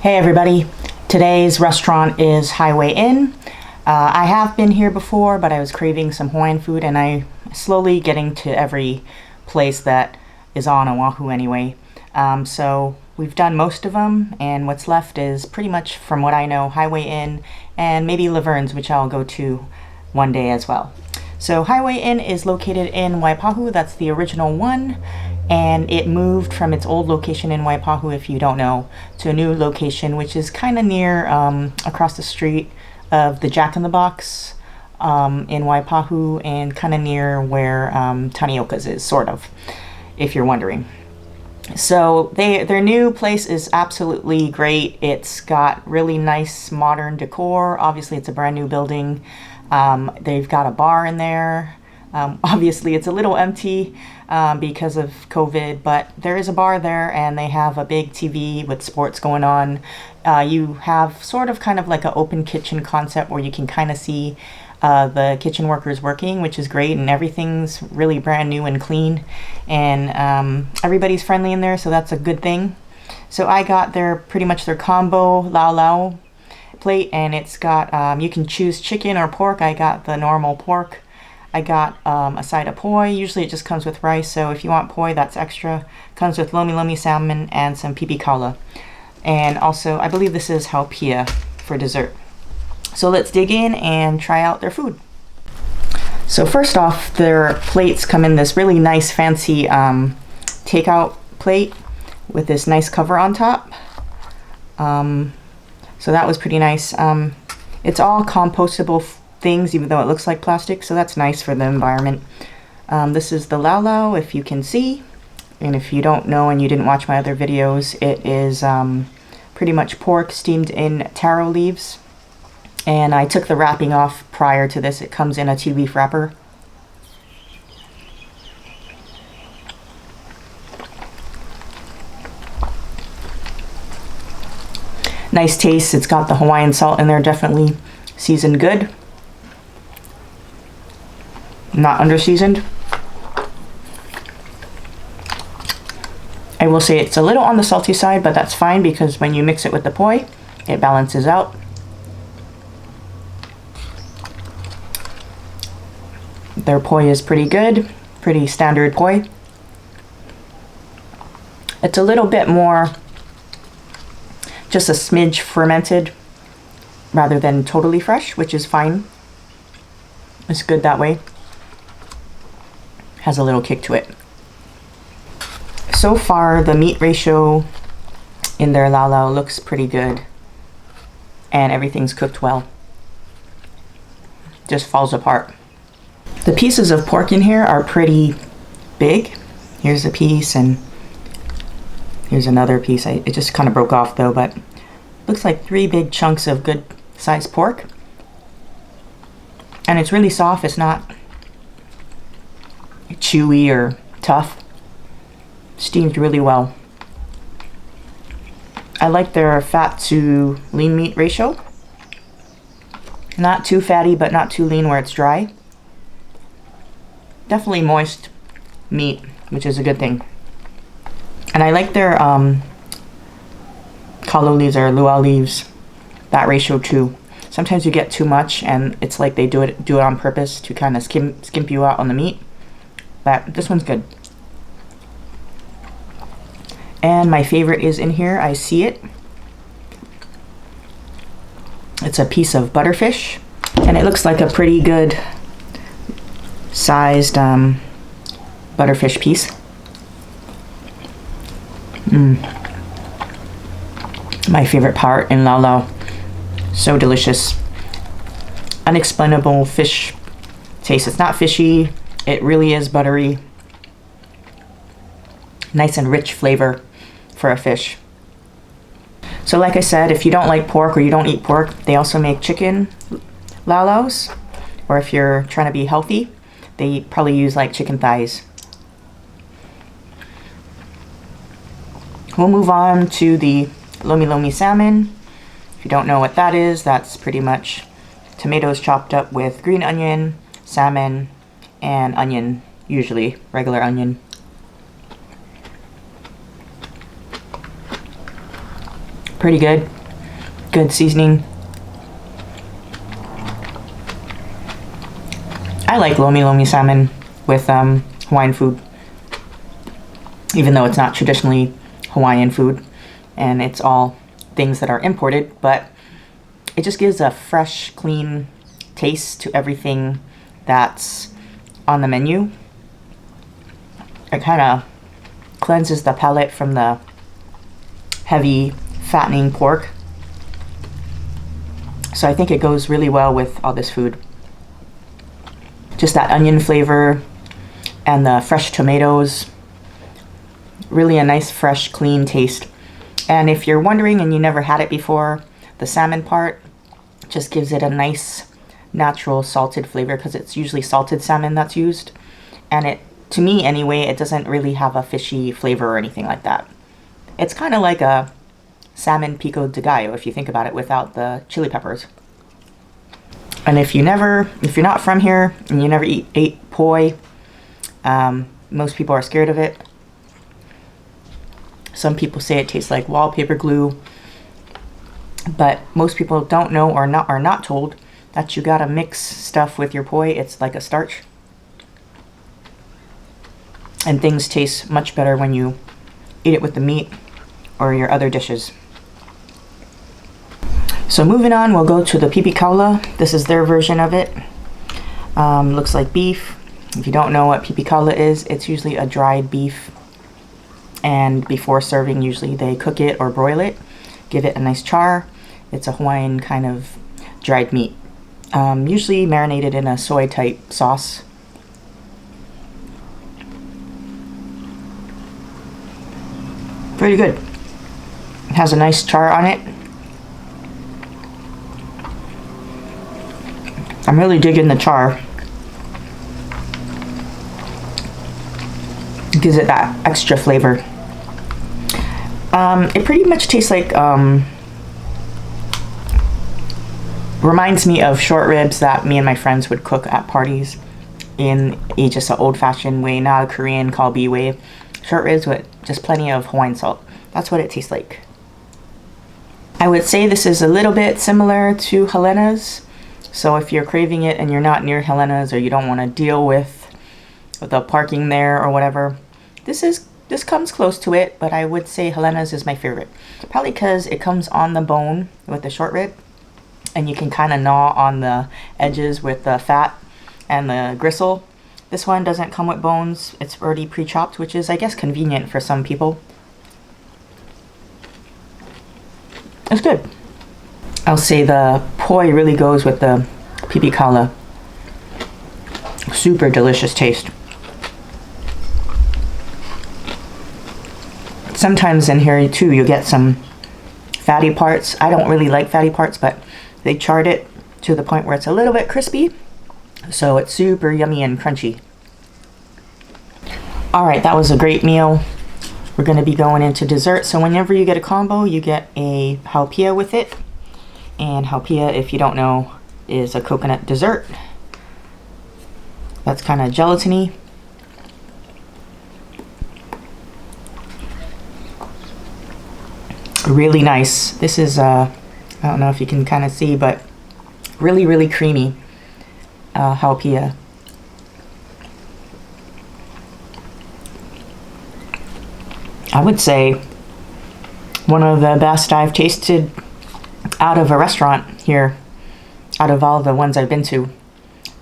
Hey everybody, today's restaurant is Highway Inn. I have been here before, but I was craving some Hawaiian food and I'm slowly getting to every place that is on Oahu anyway. So we've done most of them, and what's left is pretty much, from what I know, Highway Inn and maybe Laverne's, which I'll go to one day as well. So Highway Inn is located in Waipahu. That's the original one, and it moved from its old location in Waipahu, if you don't know, to a new location which is kind of near across the street of the Jack in the Box in Waipahu, and kind of near where Tanioka's is, sort of, if you're wondering. So their new place is absolutely great. It's got really nice modern decor. Obviously it's a brand new building. They've got a bar in there. Obviously it's a little empty because of COVID, but there is a bar there, and they have a big TV with sports going on. You have sort of kind of like an open kitchen concept where you can kind of see the kitchen workers working, which is great, and everything's really brand new and clean, and everybody's friendly in there, so that's a good thing. So I got pretty much their combo Lau Lau plate, and it's got you can choose chicken or pork. I got the normal pork. I got a side of poi. Usually it just comes with rice, so if you want poi, that's extra. Comes with Lomi Lomi Salmon and some Pipikaula. And also, I believe this is haupia for dessert. So let's dig in and try out their food. So first off, their plates come in this really nice fancy takeout plate with this nice cover on top. So that was pretty nice. It's all compostable things, even though it looks like plastic, so that's nice for the environment. This is the Lau Lau, if you can see, and if you don't know and you didn't watch my other videos, it is pretty much pork steamed in taro leaves, and I took the wrapping off prior to this. It comes in a tea leaf wrapper. Nice taste. It's got the Hawaiian salt in there, definitely seasoned good. Not under seasoned. I will say it's a little on the salty side, but that's fine because when you mix it with the poi, it balances out. Their poi is pretty good, pretty standard poi. It's a little bit more, just a smidge fermented rather than totally fresh, which is fine. It's good that way. Has a little kick to it. So far, the meat ratio in their Lau Lau looks pretty good, and everything's cooked well. Just falls apart. The pieces of pork in here are pretty big. Here's a piece, and here's another piece. It just kind of broke off though, but looks like 3 big chunks of good sized pork. And it's really soft. It's not chewy or tough. Steamed really well. I like their fat to lean meat ratio. Not too fatty, but not too lean where it's dry. Definitely moist meat, which is a good thing. And I like their kalo leaves or luau leaves, that ratio too. Sometimes you get too much and it's like they do it on purpose to kind of skimp you out on the meat. But this one's good. And my favorite is in here. I see it. It's a piece of butterfish, and it looks like a pretty good sized butterfish piece. My favorite part in Lau Lau. So delicious. Unexplainable fish taste. It's not fishy. It really is buttery. Nice and rich flavor for a fish. So like I said, if you don't like pork or you don't eat pork, they also make chicken Lau Laus. Or if you're trying to be healthy, they probably use like chicken thighs. We'll move on to the Lomi Lomi Salmon. If you don't know what that is, that's pretty much tomatoes chopped up with green onion, salmon, and onion, usually regular onion. Pretty good. Good seasoning. I like Lomi Lomi Salmon with Hawaiian food, even though it's not traditionally Hawaiian food and it's all things that are imported, but it just gives a fresh, clean taste to everything that's on the menu. It kind of cleanses the palate from the heavy, fattening pork. So I think it goes really well with all this food. Just that onion flavor and the fresh tomatoes. Really a nice, fresh, clean taste. And if you're wondering and you never had it before, the salmon part just gives it a nice, natural salted flavor because it's usually salted salmon that's used. And it, to me anyway, it doesn't really have a fishy flavor or anything like that. It's kind of like a salmon pico de gallo if you think about it without the chili peppers. And if you're not from here and you never ate poi, most people are scared of it. Some people say it tastes like wallpaper glue, but most people don't know or are not told that you gotta mix stuff with your poi. It's like a starch. And things taste much better when you eat it with the meat or your other dishes. So moving on, we'll go to the Pipikaula. This is their version of it. Looks like beef. If you don't know what Pipikaula is, it's usually a dried beef. And before serving, usually they cook it or broil it, give it a nice char. It's a Hawaiian kind of dried meat, usually marinated in a soy type sauce. Pretty good. It has a nice char on it. I'm really digging the char. It gives it that extra flavor. It pretty much tastes like, reminds me of short ribs that me and my friends would cook at parties in just an old-fashioned way, not a Korean kalbi way. Short ribs with just plenty of Hawaiian salt. That's what it tastes like. I would say this is a little bit similar to Helena's. So if you're craving it and you're not near Helena's or you don't want to deal with the parking there or whatever, this comes close to it, but I would say Helena's is my favorite. Probably because it comes on the bone with the short rib and you can kind of gnaw on the edges with the fat and the gristle. This one doesn't come with bones. It's already pre-chopped, which is, I guess, convenient for some people. It's good. I'll say the poi really goes with the Pipikaula. Super delicious taste. Sometimes in here too you get some fatty parts. I don't really like fatty parts, but they charred it to the point where it's a little bit crispy. So it's super yummy and crunchy. Alright, that was a great meal. We're going to be going into dessert. So whenever you get a combo, you get a haupia with it. And haupia, if you don't know, is a coconut dessert. That's kind of gelatiny. Really nice. This is, I don't know if you can kind of see, but really, really creamy haupia. I would say one of the best I've tasted out of a restaurant here, out of all the ones I've been to.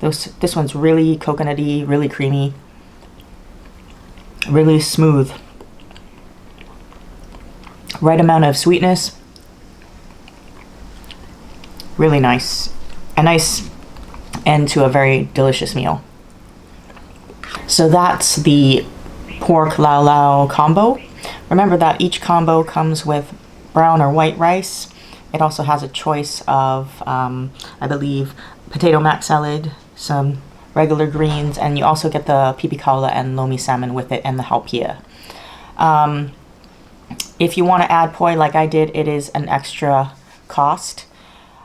This one's really coconutty, really creamy, really smooth. Right amount of sweetness. Really nice. A nice end to a very delicious meal. So that's the pork Lau Lau combo. Remember that each combo comes with brown or white rice. It also has a choice of, I believe, potato mac salad, some regular greens, and you also get the Pipikaula and Lomi salmon with it and the haupia. If you want to add poi like I did, it is an extra cost.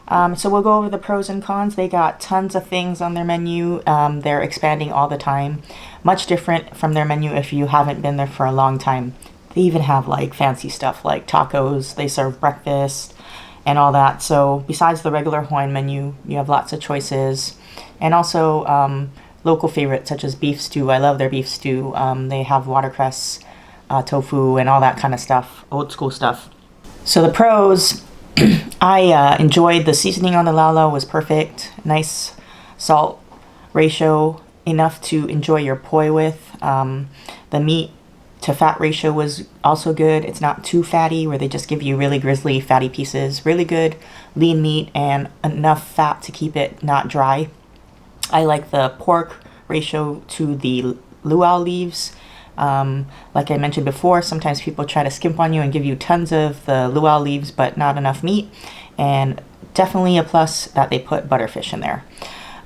So we'll go over the pros and cons. They got tons of things on their menu. They're expanding all the time. Much different from their menu if you haven't been there for a long time. They even have like fancy stuff like tacos. They serve breakfast and all that. So besides the regular Hawaiian menu, you have lots of choices. And also local favorites such as beef stew. I love their beef stew. They have watercress, tofu, and all that kind of stuff, old school stuff. So the pros, I enjoyed the seasoning on the Lau Lau was perfect. Nice salt ratio, enough to enjoy your poi with. The meat to fat ratio was also good. It's not too fatty where they just give you really grizzly fatty pieces. Really good lean meat and enough fat to keep it not dry. I like the pork ratio to the luau leaves. Like I mentioned before, sometimes people try to skimp on you and give you tons of the luau leaves but not enough meat. And definitely a plus that they put butterfish in there.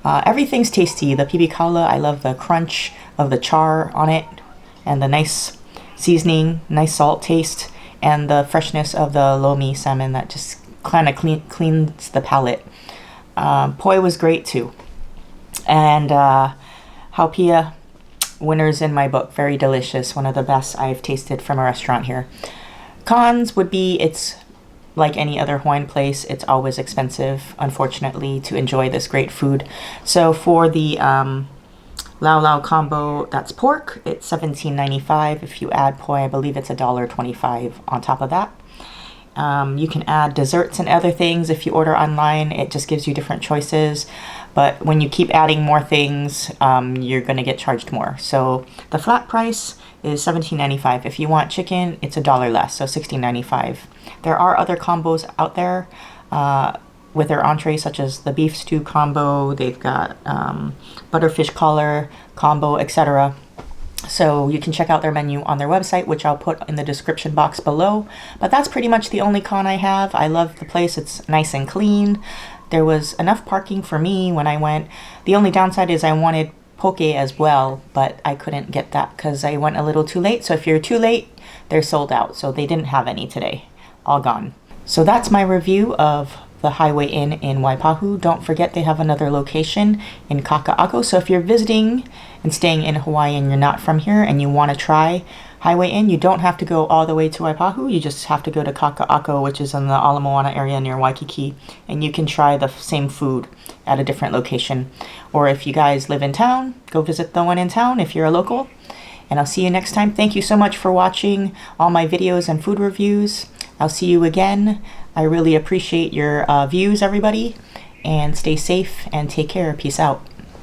Everything's tasty. The Pipikaula, I love the crunch of the char on it and the nice seasoning, nice salt taste, and the freshness of the Lomi salmon that just kind of cleans the palate. Poi was great too. And haupia, winners in my book. Very delicious. One of the best I've tasted from a restaurant here. Cons would be it's like any other Hawaiian place. It's always expensive, unfortunately, to enjoy this great food. So for the Lau Lau combo, that's pork. It's $17.95. If you add poi, I believe it's $1.25 on top of that. You can add desserts and other things. If you order online, it just gives you different choices. But when you keep adding more things, you're going to get charged more. So the flat price is $17.95. If you want chicken, it's $1 less, so $16.95. There are other combos out there with their entrees, such as the beef stew combo. They've got butterfish collar combo, etc. So you can check out their menu on their website, which I'll put in the description box below. But that's pretty much the only con I have. I love the place. It's nice and clean. There was enough parking for me when I went. The only downside is I wanted poke as well, but I couldn't get that because I went a little too late. So if you're too late, they're sold out. So they didn't have any today. All gone. So that's my review of the Highway Inn in Waipahu. Don't forget they have another location in Kaka'ako. So if you're visiting and staying in Hawaii and you're not from here and you want to try Highway Inn, you don't have to go all the way to Waipahu. You just have to go to Kaka'ako, which is in the Ala Moana area near Waikiki, and you can try the same food at a different location. Or if you guys live in town, go visit the one in town if you're a local. And I'll see you next time. Thank you so much for watching all my videos and food reviews. I'll see you again. I really appreciate your views, everybody. And stay safe and take care. Peace out.